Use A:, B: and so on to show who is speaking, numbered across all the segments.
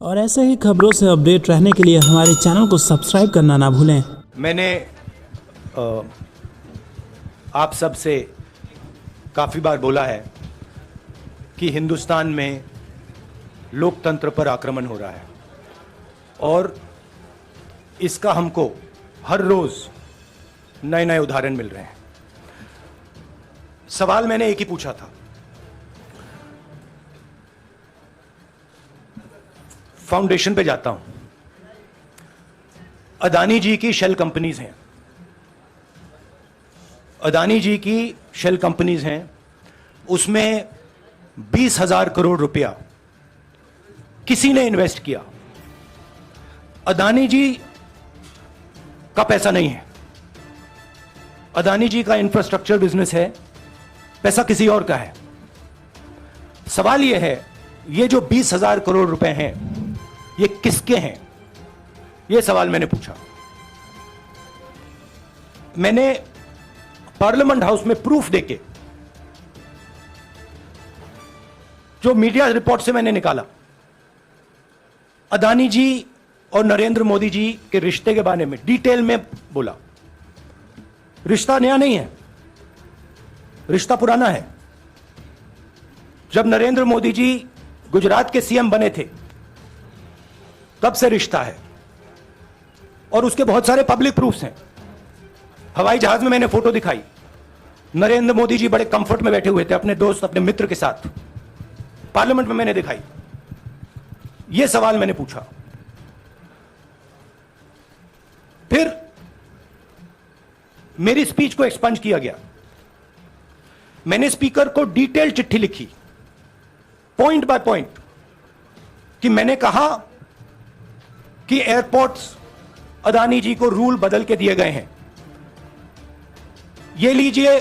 A: और ऐसे ही खबरों से अपडेट रहने के लिए हमारे चैनल को सब्सक्राइब करना ना भूलें।
B: मैंने आप सब से काफ़ी बार बोला है कि हिंदुस्तान में लोकतंत्र पर आक्रमण हो रहा है और इसका हमको हर रोज़ नए नए उदाहरण मिल रहे हैं। सवाल मैंने एक ही पूछा था, फाउंडेशन पे जाता हूं, अदानी जी की शेल कंपनीज हैं, अदानी जी की शेल कंपनीज हैं, उसमें 20,000 करोड़ रुपया किसी ने इन्वेस्ट किया। अदानी जी का पैसा नहीं है, अदानी जी का इंफ्रास्ट्रक्चर बिजनेस है, पैसा किसी और का है। सवाल यह है, ये जो 20,000 करोड़ रुपए हैं ये किसके हैं? ये सवाल मैंने पूछा। मैंने पार्लियामेंट हाउस में प्रूफ देके, जो मीडिया रिपोर्ट से मैंने निकाला, अदानी जी और नरेंद्र मोदी जी के रिश्ते के बारे में डिटेल में बोला। रिश्ता नया नहीं है, रिश्ता पुराना है। जब नरेंद्र मोदी जी गुजरात के सीएम बने थे तब से रिश्ता है और उसके बहुत सारे पब्लिक प्रूफ्स हैं। हवाई जहाज में मैंने फोटो दिखाई, नरेंद्र मोदी जी बड़े कंफर्ट में बैठे हुए थे अपने दोस्त, अपने मित्र के साथ। पार्लियामेंट में मैंने दिखाई। यह सवाल मैंने पूछा। फिर मेरी स्पीच को एक्सपंज किया गया। मैंने स्पीकर को डिटेल चिट्ठी लिखी, पॉइंट बाय पॉइंट, कि मैंने कहा कि एयरपोर्ट्स अदानी जी को रूल बदल के दिए गए हैं। ये लीजिए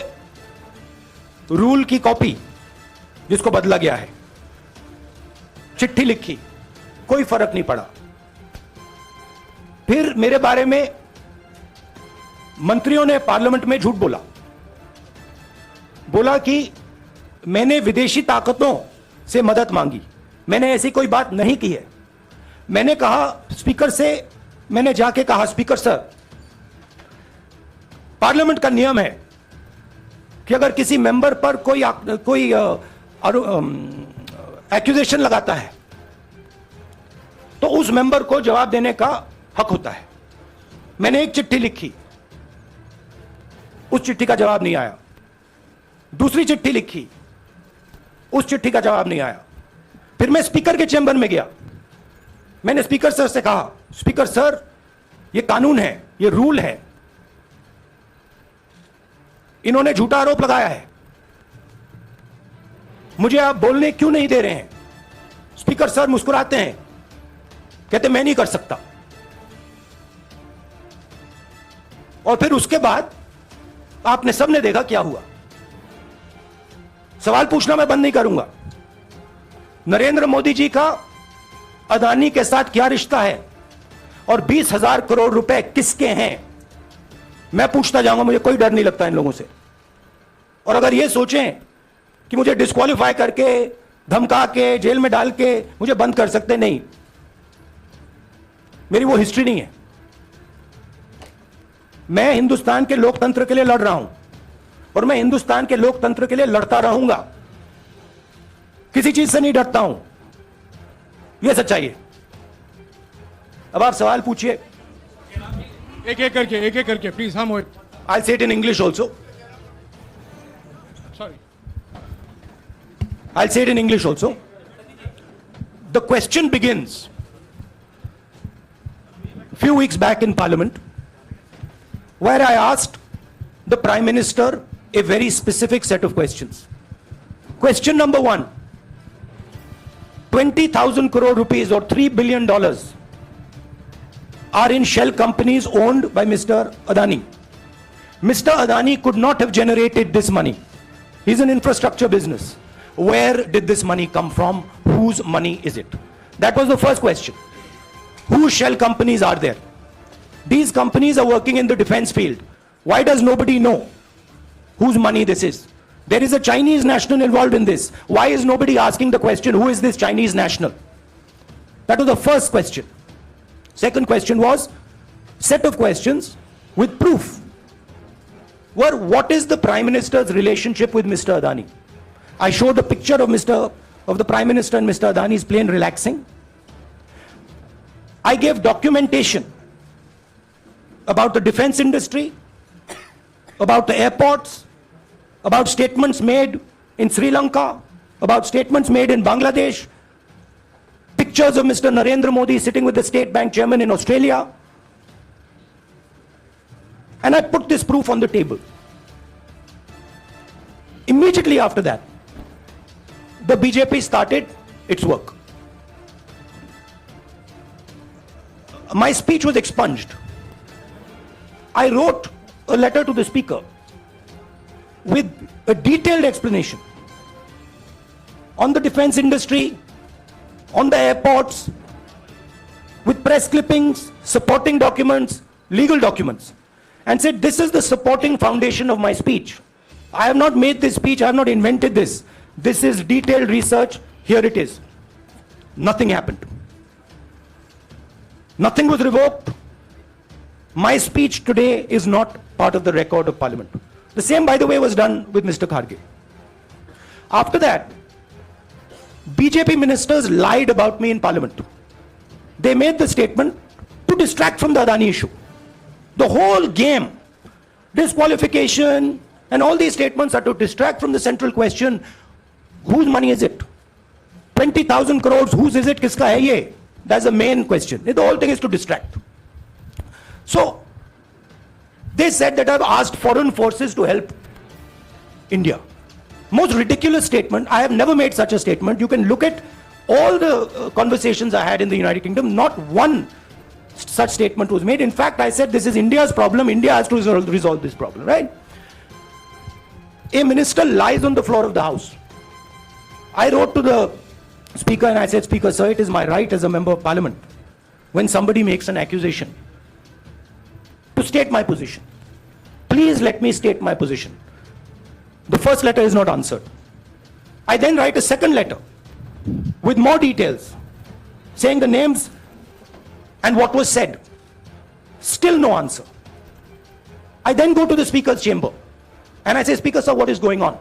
B: रूल की कॉपी जिसको बदला गया है। चिट्ठी लिखी, कोई फर्क नहीं पड़ा। फिर मेरे बारे में मंत्रियों ने पार्लियामेंट में झूठ बोला, बोला कि मैंने विदेशी ताकतों से मदद मांगी। मैंने ऐसी कोई बात नहीं की है। मैंने कहा स्पीकर से, मैंने जाके कहा, स्पीकर सर, पार्लियामेंट का नियम है कि अगर किसी मेंबर पर कोई एक्यूजेशन लगाता है तो उस मेंबर को जवाब देने का हक होता है। मैंने एक चिट्ठी लिखी, उस चिट्ठी का जवाब नहीं आया। दूसरी चिट्ठी लिखी, उस चिट्ठी का जवाब नहीं आया। फिर मैं स्पीकर के चैम्बर में गया। मैंने स्पीकर सर से कहा, स्पीकर सर, यह कानून है, यह रूल है, इन्होंने झूठा आरोप लगाया है, मुझे आप बोलने क्यों नहीं दे रहे हैं? स्पीकर सर मुस्कुराते हैं, कहते मैं नहीं कर सकता। और फिर उसके बाद आपने सबने देखा क्या हुआ। सवाल पूछना मैं बंद नहीं करूंगा। नरेंद्र मोदी जी का अदानी के साथ क्या रिश्ता है और 20,000 करोड़ रुपए किसके हैं, मैं पूछता जाऊंगा। मुझे कोई डर नहीं लगता इन लोगों से। और अगर ये सोचें कि मुझे डिस्क्वालीफाई करके, धमका के, जेल में डाल के मुझे बंद कर सकते, नहीं, मेरी वो हिस्ट्री नहीं है। मैं हिंदुस्तान के लोकतंत्र के लिए लड़ रहा हूं और मैं हिंदुस्तान के लोकतंत्र के लिए लड़ता रहूंगा। किसी चीज से नहीं डरता हूं, यह सच्चाई है। अब आप सवाल पूछिए।
C: एक एक करके प्लीज। हम
B: आई से it in English also.
C: Sorry,
B: I'll say it in English also. The question begins few weeks back in Parliament, where I asked the Prime Minister a very specific set of questions. Question number 1, 20,000 crore rupees or $3 billion are in shell companies owned by Mr. Adani. Mr. Adani could not have generated this money. He's an infrastructure business. Where did this money come from? Whose money is it? That was the first question. Whose shell companies are there? These companies are working in the defense field. Why does nobody know whose money this is? There is a Chinese national involved in this. Why is nobody asking the question, who is this Chinese national? That was the first question. Second question was set of questions with proof. Were what is the Prime Minister's relationship with Mr. Adani? I showed a picture of the Prime Minister and Mr. Adani's plane relaxing. I gave documentation about the defense industry, about the airports, about statements made in Sri Lanka, about statements made in Bangladesh, pictures of Mr. Narendra Modi sitting with the State Bank chairman in Australia. And I put this proof on the table. Immediately after that, the BJP started its work. My speech was expunged. I wrote a letter to the Speaker with a detailed explanation on the defense industry, on the airports, with press clippings, supporting documents, legal documents, and said this is the supporting foundation of my speech. I have not made this speech, I have not invented this. This is detailed research, here it is. Nothing happened. Nothing was revoked. My speech today is not part of the record of Parliament. The same, by the way, was done with Mr. Kharge. After that, BJP ministers lied about me in Parliament. They made the statement to distract from the Adani issue. The whole game, disqualification, and all these statements are to distract from the central question, whose money is it? 20,000 crores, whose is it? Kiska hai ye? That's the main question. The whole thing is to distract. So, they said that I've asked foreign forces to help India. Most ridiculous statement. I have never made such a statement. You can look at all the conversations I had in the United Kingdom. Not one such statement was made. In fact, I said this is India's problem. India has to resolve this problem, right? A minister lies on the floor of the House. I wrote to the Speaker and I said, Speaker, sir, it is my right as a member of Parliament, when somebody makes an accusation, to state my position. Please let me state my position. The first letter is not answered. I then write a second letter with more details, saying the names and what was said. Still no answer. I then go to the Speaker's chamber and I say, Speaker, sir, what is going on?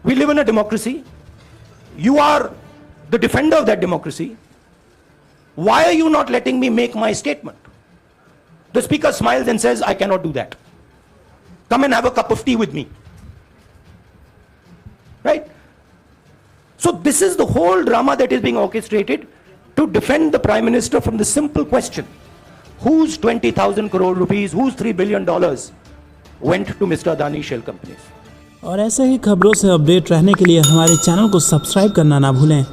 B: We live in a democracy. You are the defender of that democracy. Why are you not letting me make my statement? The Speaker smiles and says, I cannot do that. Come and have a cup of tea with me. Right? So this is the whole drama that is being orchestrated to defend the Prime Minister from the simple question, whose 20,000 crore rupees, whose $3 billion went to Mr. Adani shell companies.
A: और ऐसे ही खबरों से update रहने के लिए हमारे channel को subscribe करना ना भूलें।